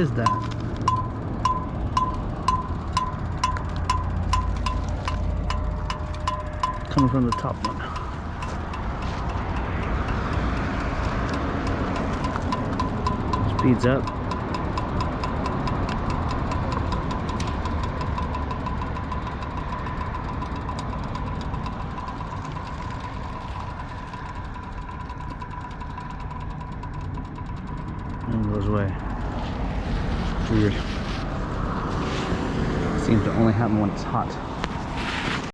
is that? Coming from the top one. Speeds up. And goes away. Weird. Seems to only happen when it's hot.